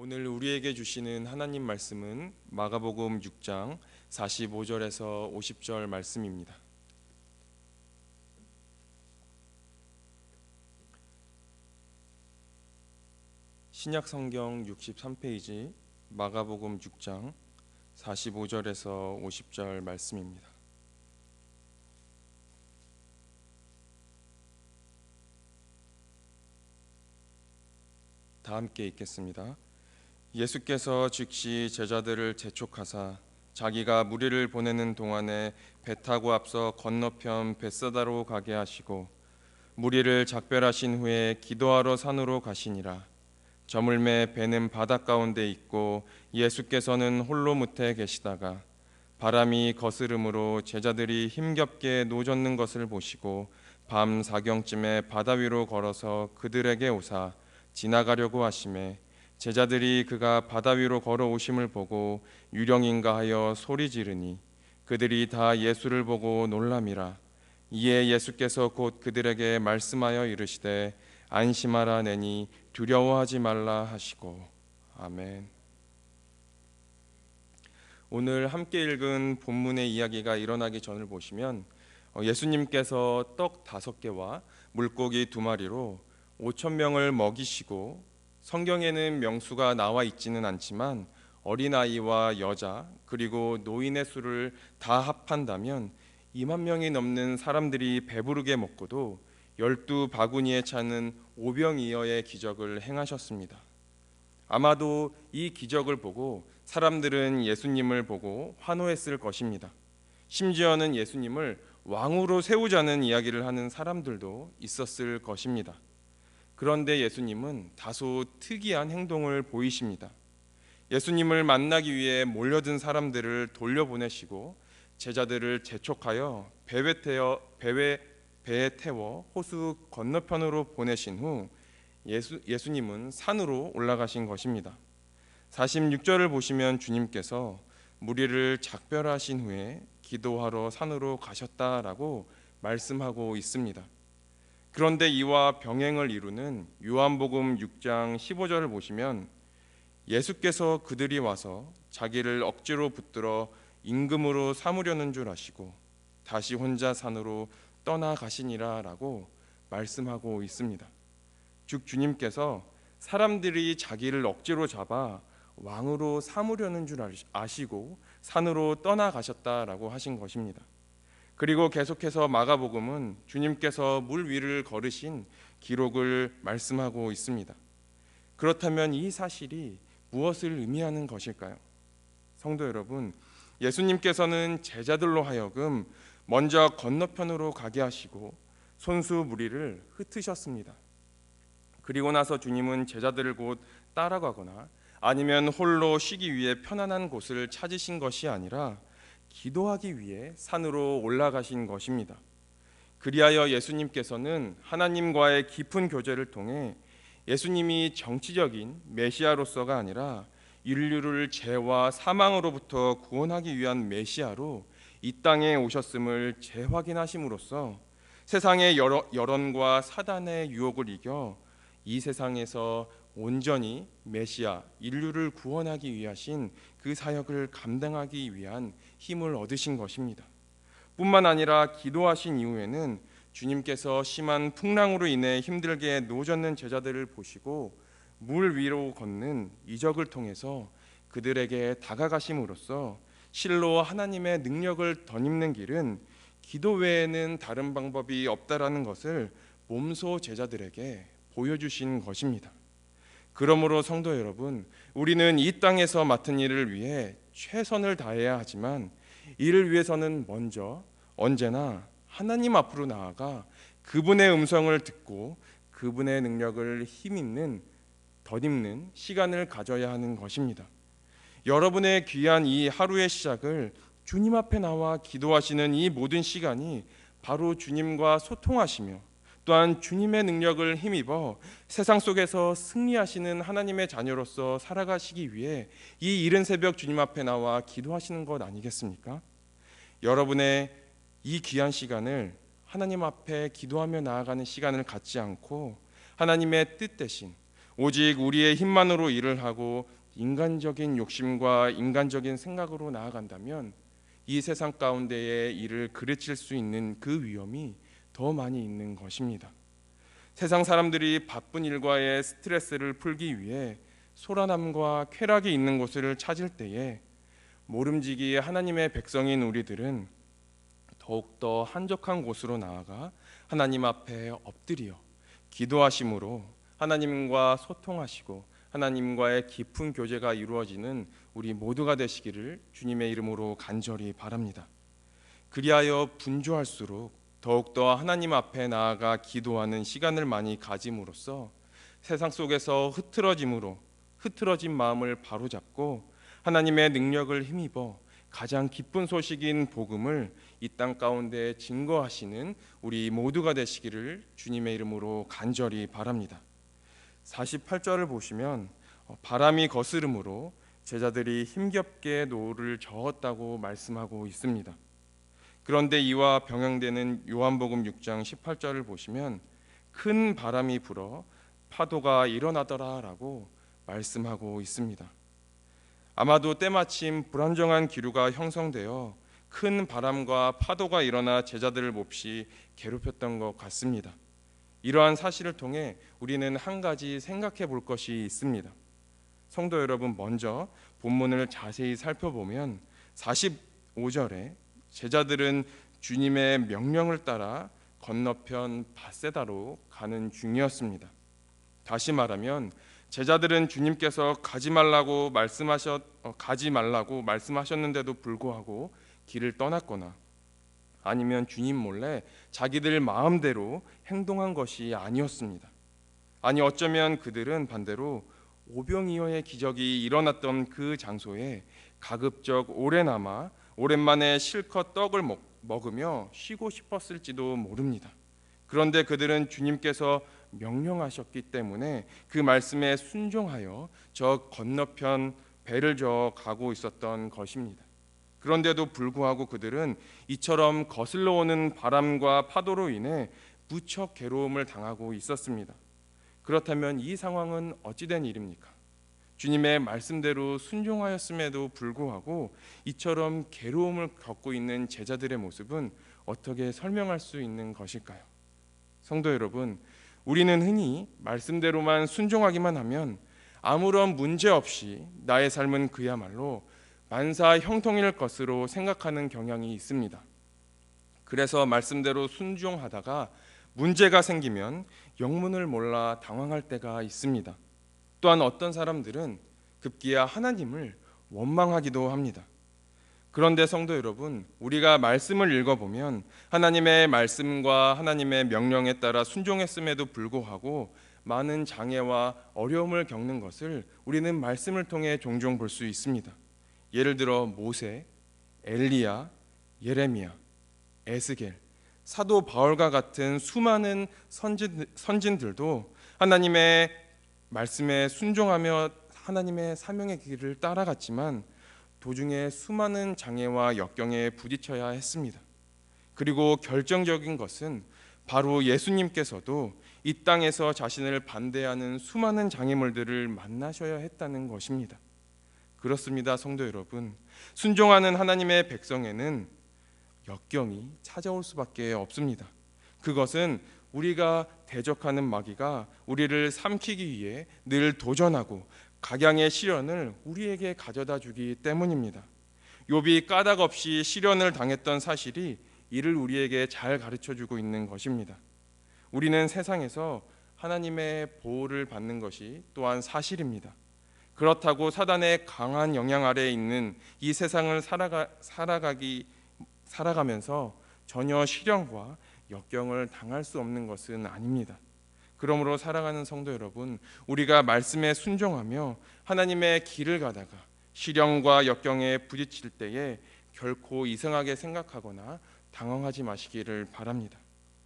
오늘 우리에게 주시는 하나님 말씀은 마가복음 6장 45절에서 50절 말씀입니다. 신약 성경 63페이지 마가복음 6장 45절에서 50절 말씀입니다. 다 함께 읽겠습니다. 예수께서 즉시 제자들을 재촉하사 자기가 무리를 보내는 동안에 배 타고 앞서 건너편 벳사다로 가게 하시고 무리를 작별하신 후에 기도하러 산으로 가시니라. 저물매 배는 바닷가운데 있고 예수께서는 홀로 무태 계시다가 바람이 거스름으로 제자들이 힘겹게 노젓는 것을 보시고 밤 사경쯤에 바다 위로 걸어서 그들에게 오사 지나가려고 하시매 제자들이 그가 바다 위로 걸어오심을 보고 유령인가 하여 소리 지르니 그들이 다 예수를 보고 놀람이라. 이에 예수께서 곧 그들에게 말씀하여 이르시되 안심하라 내니 두려워하지 말라 하시고. 아멘. 오늘 함께 읽은 본문의 이야기가 일어나기 전을 보시면 예수님께서 떡 5개와 물고기 2마리로 5,000명을 먹이시고, 성경에는 명수가 나와 있지는 않지만 어린아이와 여자 그리고 노인의 수를 다 합한다면 2만 명이 넘는 사람들이 배부르게 먹고도 12바구니에 차는 오병이어의 기적을 행하셨습니다. 아마도 이 기적을 보고 사람들은 예수님을 보고 환호했을 것입니다. 심지어는 예수님을 왕으로 세우자는 이야기를 하는 사람들도 있었을 것입니다. 그런데 예수님은 다소 특이한 행동을 보이십니다. 예수님을 만나기 위해 몰려든 사람들을 돌려보내시고 제자들을 재촉하여 배에 태워 호수 건너편으로 보내신 후 예수님은 산으로 올라가신 것입니다. 46절을 보시면 주님께서 무리를 작별하신 후에 기도하러 산으로 가셨다라고 말씀하고 있습니다. 그런데 이와 병행을 이루는 요한복음 6장 15절을 보시면 예수께서 그들이 와서 자기를 억지로 붙들어 임금으로 삼으려는 줄 아시고 다시 혼자 산으로 떠나가시니라 라고 말씀하고 있습니다. 즉 주님께서 사람들이 자기를 억지로 잡아 왕으로 삼으려는 줄 아시고 산으로 떠나가셨다라고 하신 것입니다. 그리고 계속해서 마가복음은 주님께서 물 위를 걸으신 기록을 말씀하고 있습니다. 그렇다면 이 사실이 무엇을 의미하는 것일까요? 성도 여러분, 예수님께서는 제자들로 하여금 먼저 건너편으로 가게 하시고 손수 무리를 흩으셨습니다. 그리고 나서 주님은 제자들을 곧 따라가거나 아니면 홀로 쉬기 위해 편안한 곳을 찾으신 것이 아니라 기도하기 위해 산으로 올라가신 것입니다. 그리하여 예수님께서는 하나님과의 깊은 교제를 통해 예수님이 정치적인 메시아로서가 아니라 인류를 죄와 사망으로부터 구원하기 위한 메시아로 이 땅에 오셨음을 재확인하심으로써 세상의 여론과 사단의 유혹을 이겨 이 세상에서 온전히 메시아, 인류를 구원하기 위하신 그 사역을 감당하기 위한 힘을 얻으신 것입니다. 뿐만 아니라 기도하신 이후에는 주님께서 심한 풍랑으로 인해 힘들게 노젓는 제자들을 보시고 물 위로 걷는 이적을 통해서 그들에게 다가가심으로써 실로 하나님의 능력을 덧입는 길은 기도 외에는 다른 방법이 없다라는 것을 몸소 제자들에게 보여주신 것입니다. 그러므로 성도 여러분, 우리는 이 땅에서 맡은 일을 위해 최선을 다해야 하지만 이를 위해서는 먼저 언제나 하나님 앞으로 나아가 그분의 음성을 듣고 그분의 능력을 덧입는 시간을 가져야 하는 것입니다. 여러분의 귀한 이 하루의 시작을 주님 앞에 나와 기도하시는 이 모든 시간이 바로 주님과 소통하시며 또한 주님의 능력을 힘입어 세상 속에서 승리하시는 하나님의 자녀로서 살아가시기 위해 이 이른 새벽 주님 앞에 나와 기도하시는 것 아니겠습니까? 여러분의 이 귀한 시간을 하나님 앞에 기도하며 나아가는 시간을 갖지 않고 하나님의 뜻 대신 오직 우리의 힘만으로 일을 하고 인간적인 욕심과 인간적인 생각으로 나아간다면 이 세상 가운데에 일을 그르칠 수 있는 그 위험이 더 많이 있는 것입니다. 세상 사람들이 바쁜 일과의 스트레스를 풀기 위해 소란함과 쾌락이 있는 곳을 찾을 때에 모름지기 하나님의 백성인 우리들은 더욱더 한적한 곳으로 나아가 하나님 앞에 엎드려 기도하심으로 하나님과 소통하시고 하나님과의 깊은 교제가 이루어지는 우리 모두가 되시기를 주님의 이름으로 간절히 바랍니다. 그리하여 분주할수록 더욱더 하나님 앞에 나아가 기도하는 시간을 많이 가짐으로써 세상 속에서 흐트러진 마음을 바로잡고 하나님의 능력을 힘입어 가장 기쁜 소식인 복음을 이 땅 가운데 증거하시는 우리 모두가 되시기를 주님의 이름으로 간절히 바랍니다. 48절을 보시면 바람이 거스름으로 제자들이 힘겹게 노를 저었다고 말씀하고 있습니다. 그런데 이와 병행되는 요한복음 6장 18절을 보시면 큰 바람이 불어 파도가 일어나더라라고 말씀하고 있습니다. 아마도 때마침 불안정한 기류가 형성되어 큰 바람과 파도가 일어나 제자들을 몹시 괴롭혔던 것 같습니다. 이러한 사실을 통해 우리는 한 가지 생각해 볼 것이 있습니다. 성도 여러분, 먼저 본문을 자세히 살펴보면 45절에 제자들은 주님의 명령을 따라 건너편 밧세다로 가는 중이었습니다. 다시 말하면 제자들은 주님께서 가지 말라고 말씀하셨는데도 불구하고 길을 떠났거나 아니면 주님 몰래 자기들 마음대로 행동한 것이 아니었습니다. 아니, 어쩌면 그들은 반대로 오병이어의 기적이 일어났던 그 장소에 가급적 오래나마 오랜만에 실컷 떡을 먹으며 쉬고 싶었을지도 모릅니다. 그런데 그들은 주님께서 명령하셨기 때문에 그 말씀에 순종하여 저 건너편 배를 저어 가고 있었던 것입니다. 그런데도 불구하고 그들은 이처럼 거슬러 오는 바람과 파도로 인해 무척 괴로움을 당하고 있었습니다. 그렇다면 이 상황은 어찌된 일입니까? 주님의 말씀대로 순종하였음에도 불구하고 이처럼 괴로움을 겪고 있는 제자들의 모습은 어떻게 설명할 수 있는 것일까요? 성도 여러분, 우리는 흔히 말씀대로만 순종하기만 하면 아무런 문제 없이 나의 삶은 그야말로 만사 형통일 것으로 생각하는 경향이 있습니다. 그래서 말씀대로 순종하다가 문제가 생기면 영문을 몰라 당황할 때가 있습니다. 또한 어떤 사람들은 급기야 하나님을 원망하기도 합니다. 그런데 성도 여러분, 우리가 말씀을 읽어보면 하나님의 말씀과 하나님의 명령에 따라 순종했음에도 불구하고 많은 장애와 어려움을 겪는 것을 우리는 말씀을 통해 종종 볼 수 있습니다. 예를 들어 모세, 엘리야, 예레미야, 에스겔, 사도 바울과 같은 수많은 선진들도 하나님의 말씀에 순종하며 하나님의 사명의 길을 따라갔지만 도중에 수많은 장애와 역경에 부딪혀야 했습니다. 그리고 결정적인 것은 바로 예수님께서도 이 땅에서 자신을 반대하는 수많은 장애물들을 만나셔야 했다는 것입니다. 그렇습니다, 성도 여러분. 순종하는 하나님의 백성에는 역경이 찾아올 수밖에 없습니다. 그것은 우리가 대적하는 마귀가 우리를 삼키기 위해 늘 도전하고 각양의 시련을 우리에게 가져다 주기 때문입니다. 욥이 까닭 없이 시련을 당했던 사실이 이를 우리에게 잘 가르쳐주고 있는 것입니다. 우리는 세상에서 하나님의 보호를 받는 것이 또한 사실입니다. 그렇다고 사단의 강한 영향 아래에 있는 이 세상을 살아가면서 전혀 시련과 역경을 당할 수 없는 것은 아닙니다. 그러므로 사랑하는 성도 여러분, 우리가 말씀에 순종하며 하나님의 길을 가다가 시련과 역경에 부딪힐 때에 결코 이상하게 생각하거나 당황하지 마시기를 바랍니다.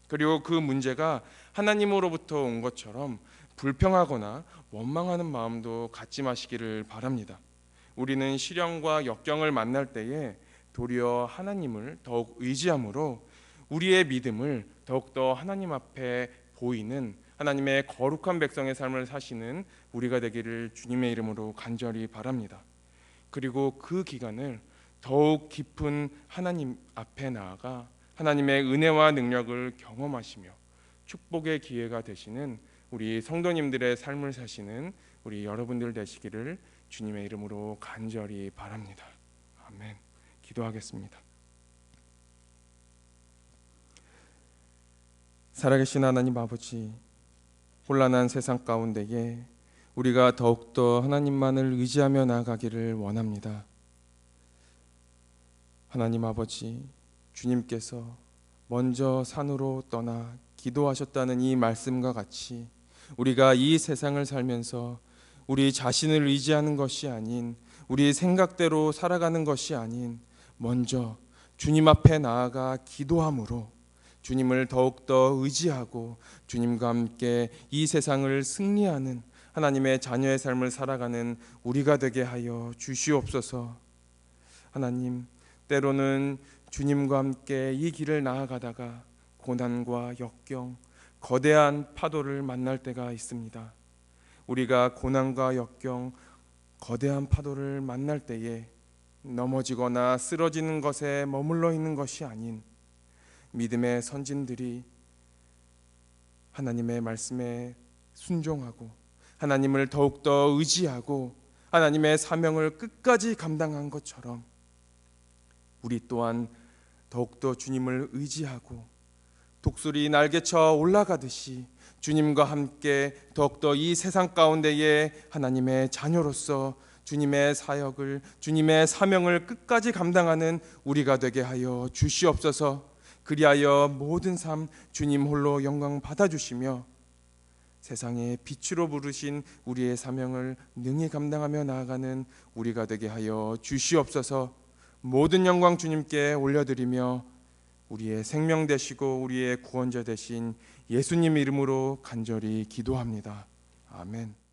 그리고 그 문제가 하나님으로부터 온 것처럼 불평하거나 원망하는 마음도 갖지 마시기를 바랍니다. 우리는 시련과 역경을 만날 때에 도리어 하나님을 더욱 의지함으로 우리의 믿음을 더욱더 하나님 앞에 보이는 하나님의 거룩한 백성의 삶을 사시는 우리가 되기를 주님의 이름으로 간절히 바랍니다. 그리고 그 기간을 더욱 깊은 하나님 앞에 나아가 하나님의 은혜와 능력을 경험하시며 축복의 기회가 되시는 우리 성도님들의 삶을 사시는 우리 여러분들 되시기를 주님의 이름으로 간절히 바랍니다. 아멘. 기도하겠습니다. 살아계신 하나님 아버지, 혼란한 세상 가운데에 우리가 더욱더 하나님만을 의지하며 나아가기를 원합니다. 하나님 아버지, 주님께서 먼저 산으로 떠나 기도하셨다는 이 말씀과 같이 우리가 이 세상을 살면서 우리 자신을 의지하는 것이 아닌, 우리 생각대로 살아가는 것이 아닌, 먼저 주님 앞에 나아가 기도함으로 주님을 더욱더 의지하고 주님과 함께 이 세상을 승리하는 하나님의 자녀의 삶을 살아가는 우리가 되게 하여 주시옵소서. 하나님, 때로는 주님과 함께 이 길을 나아가다가 고난과 역경, 거대한 파도를 만날 때가 있습니다. 우리가 고난과 역경, 거대한 파도를 만날 때에 넘어지거나 쓰러지는 것에 머물러 있는 것이 아닌 믿음의 선진들이 하나님의 말씀에 순종하고 하나님을 더욱더 의지하고 하나님의 사명을 끝까지 감당한 것처럼 우리 또한 더욱더 주님을 의지하고 독수리 날개쳐 올라가듯이 주님과 함께 더욱더 이 세상 가운데에 하나님의 자녀로서 주님의 사역을, 주님의 사명을 끝까지 감당하는 우리가 되게 하여 주시옵소서. 그리하여 모든 삶 주님 홀로 영광 받아주시며 세상의 빛으로 부르신 우리의 사명을 능히 감당하며 나아가는 우리가 되게 하여 주시옵소서. 모든 영광 주님께 올려드리며 우리의 생명 되시고 우리의 구원자 되신 예수님 이름으로 간절히 기도합니다. 아멘.